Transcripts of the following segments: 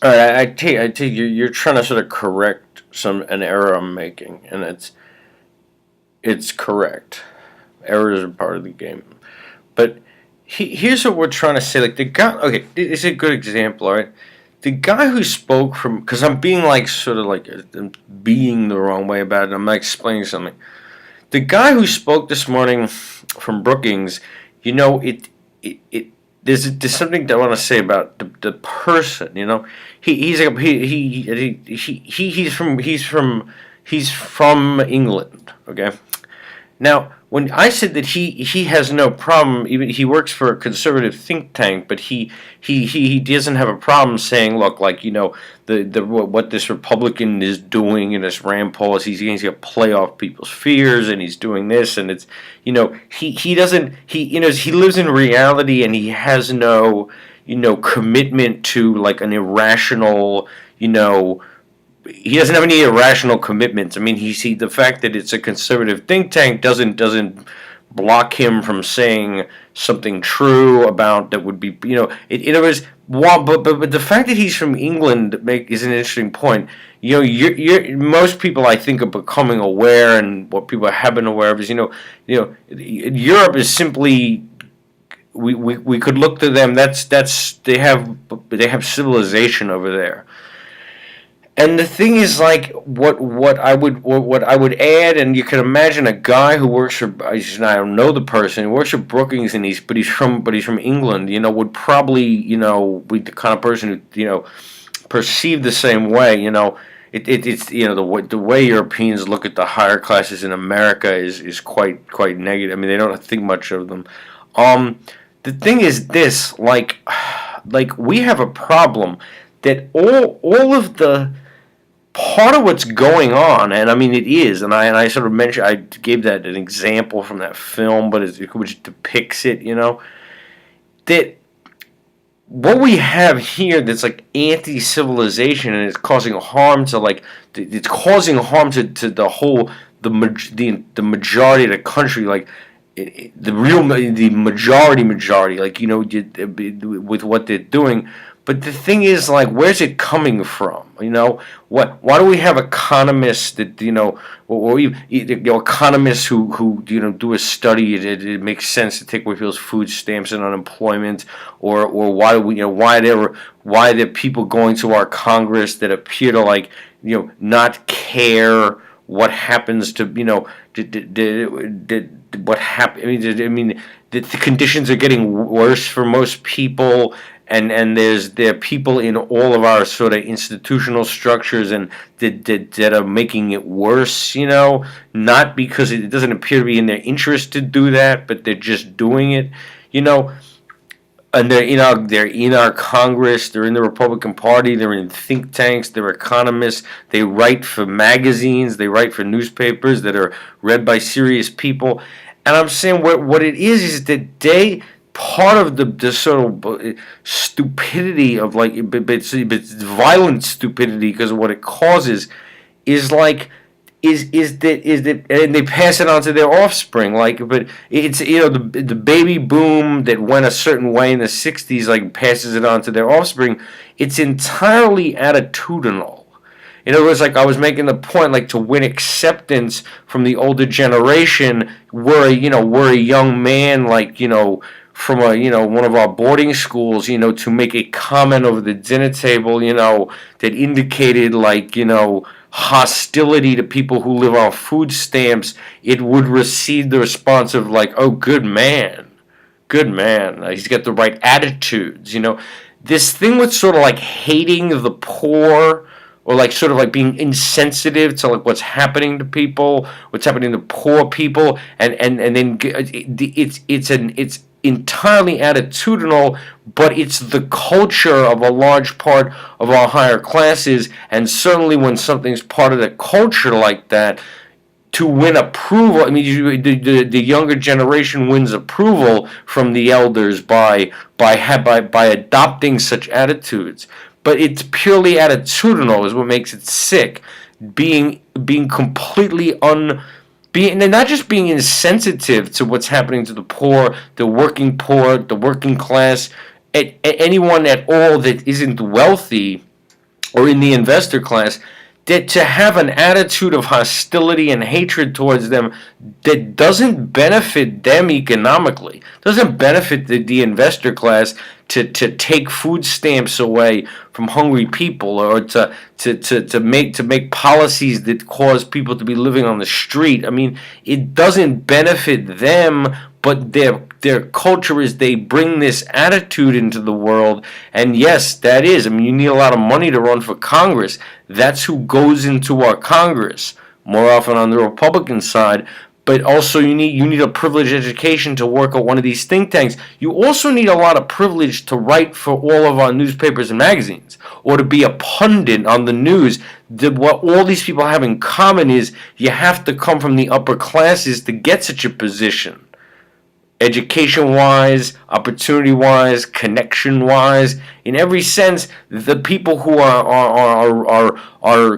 All right, I take you're trying to sort of correct an error I'm making, and it's correct. Errors are part of the game, but here's what we're trying to say. Like the guy, okay, it's a good example. All right, the guy who spoke from, because I'm being like sort of like being the wrong way about it. I'm not explaining something. The guy who spoke this morning from Brookings, it there's something that I want to say about the person. He's from England. Okay, now, when I said that he has no problem, even he works for a conservative think tank, but he doesn't have a problem saying, look, like the what this Republican is doing in this Rand policies, he's going to play off people's fears, and he's doing this, and it's he doesn't he lives in reality, and he has no commitment to like an irrational he doesn't have any irrational commitments. I mean, the fact that it's a conservative think tank doesn't block him from saying something true about that would be it was but the fact that he's from England is an interesting point. Most people I think are becoming aware, and what people have been aware of is Europe is simply we could look to them. That's they have civilization over there. And the thing is, like, what I would add, and you can imagine a guy who works for, I don't know the person, who works for Brookings, and he's from England, would probably be the kind of person who perceived the same way. It's the way Europeans look at the higher classes in America is quite negative. I mean, they don't think much of them. The thing is this, like we have a problem that all of the part of what's going on, and I mean it is, and I sort of mentioned, I gave that an example from that film, but which depicts it, that what we have here that's like anti-civilization, and it's causing harm to the whole the majority of the country, like the majority, like with what they're doing. But the thing is, like, where's it coming from? Why do we have economists that or even economists who do a study? It makes sense to take away people's food stamps and unemployment, or why do we why are there people going to our Congress that appear to not care what happens to what happened? I mean, the conditions are getting worse for most people. And there are people in all of our sort of institutional structures and that are making it worse, not because it doesn't appear to be in their interest to do that, but they're just doing it, and they're in our Congress, they're in the Republican Party, they're in think tanks, they're economists, they write for magazines, they write for newspapers that are read by serious people, and I'm saying what it is that part of the sort of stupidity of it's violent stupidity because of what it causes is that and they pass it on to their offspring, but it's the baby boom that went a certain way in the 60s passes it on to their offspring. It's entirely attitudinal. In other words, I was making the point, to win acceptance from the older generation, we're a young man, from one of our boarding schools, to make a comment over the dinner table, that indicated hostility to people who live on food stamps, it would receive the response of oh, good man, he's got the right attitudes, This thing with sort of hating the poor, or sort of being insensitive to what's happening to people, what's happening to poor people, and then it's entirely attitudinal, but it's the culture of a large part of our higher classes, and certainly when something's part of the culture like that, to win approval, I mean, the younger generation wins approval from the elders by adopting such attitudes. But it's purely attitudinal is what makes it sick. Being completely and not just being insensitive to what's happening to the poor, the working class, anyone at all that isn't wealthy, or in the investor class, that to have an attitude of hostility and hatred towards them that doesn't benefit them economically, doesn't benefit the investor class, to take food stamps away from hungry people, or to make policies that cause people to be living on the street. I mean, it doesn't benefit them, but their culture is they bring this attitude into the world. And yes, that is, I mean, you need a lot of money to run for Congress. That's who goes into our Congress, more often on the Republican side. But also you need a privileged education to work at one of these think tanks. You also need a lot of privilege to write for all of our newspapers and magazines, or to be a pundit on the news. What all these people have in common is you have to come from the upper classes to get such a position. Education-wise, opportunity-wise, connection-wise, in every sense, the people who are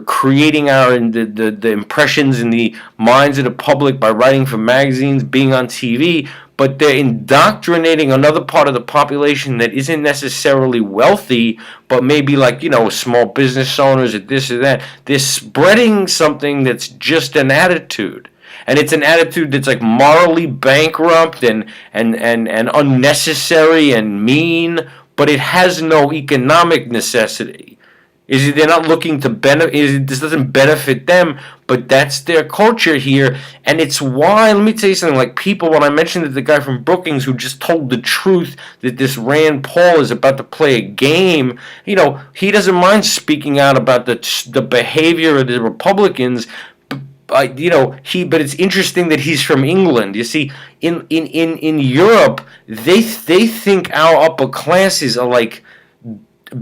creating the impressions in the minds of the public by writing for magazines, being on TV, but they're indoctrinating another part of the population that isn't necessarily wealthy, but maybe like, small business owners or this or that. They're spreading something that's just an attitude. And it's an attitude that's like morally bankrupt and unnecessary and mean, but it has no economic necessity. They're not looking to benefit. This doesn't benefit them, but that's their culture here, and it's why. Let me tell you something. Like people, when I mentioned that the guy from Brookings who just told the truth that this Rand Paul is about to play a game, he doesn't mind speaking out about the behavior of the Republicans. But it's interesting that he's from England. You see, in Europe, they think our upper classes are like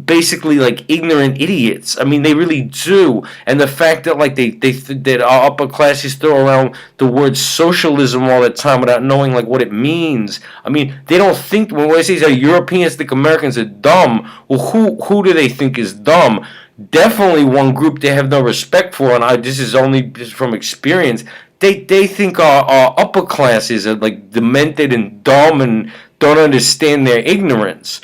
basically like ignorant idiots. I mean, they really do. And the fact that like that our upper classes throw around the word socialism all the time without knowing like what it means. I mean, they don't think, when I say Europeans think Americans are dumb. Well, who do they think is dumb? Definitely one group they have no respect for, and this is only from experience. They think our upper classes are like demented and dumb and don't understand their ignorance.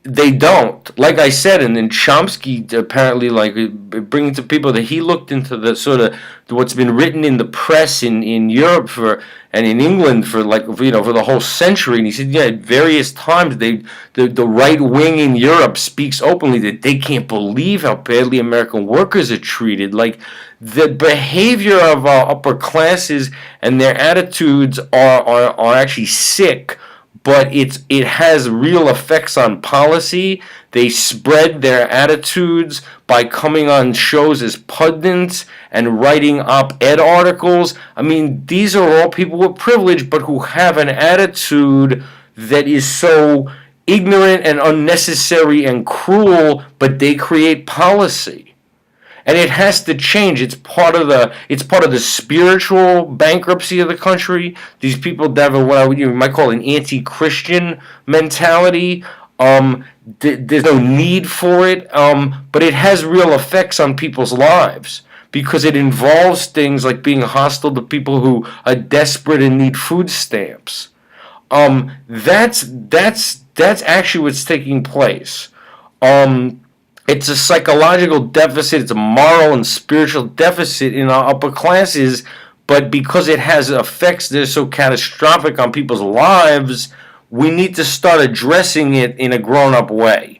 They don't. Like I said, and then Chomsky apparently bringing to people that he looked into the sort of what's been written in the press in Europe and in England for the whole century, and he said, at various times the right wing in Europe speaks openly that they can't believe how badly American workers are treated. Like the behavior of our upper classes and their attitudes are actually sick. But it has real effects on policy. They spread their attitudes by coming on shows as pundits and writing op-ed articles. I mean, these are all people with privilege, but who have an attitude that is so ignorant and unnecessary and cruel, but they create policy. And it has to change. It's part of the spiritual bankruptcy of the country. These people have what you might call an anti-Christian mentality. There's no need for it, but it has real effects on people's lives because it involves things like being hostile to people who are desperate and need food stamps. That's actually what's taking place. It's a psychological deficit, it's a moral and spiritual deficit in our upper classes, but because it has effects that are so catastrophic on people's lives, we need to start addressing it in a grown-up way.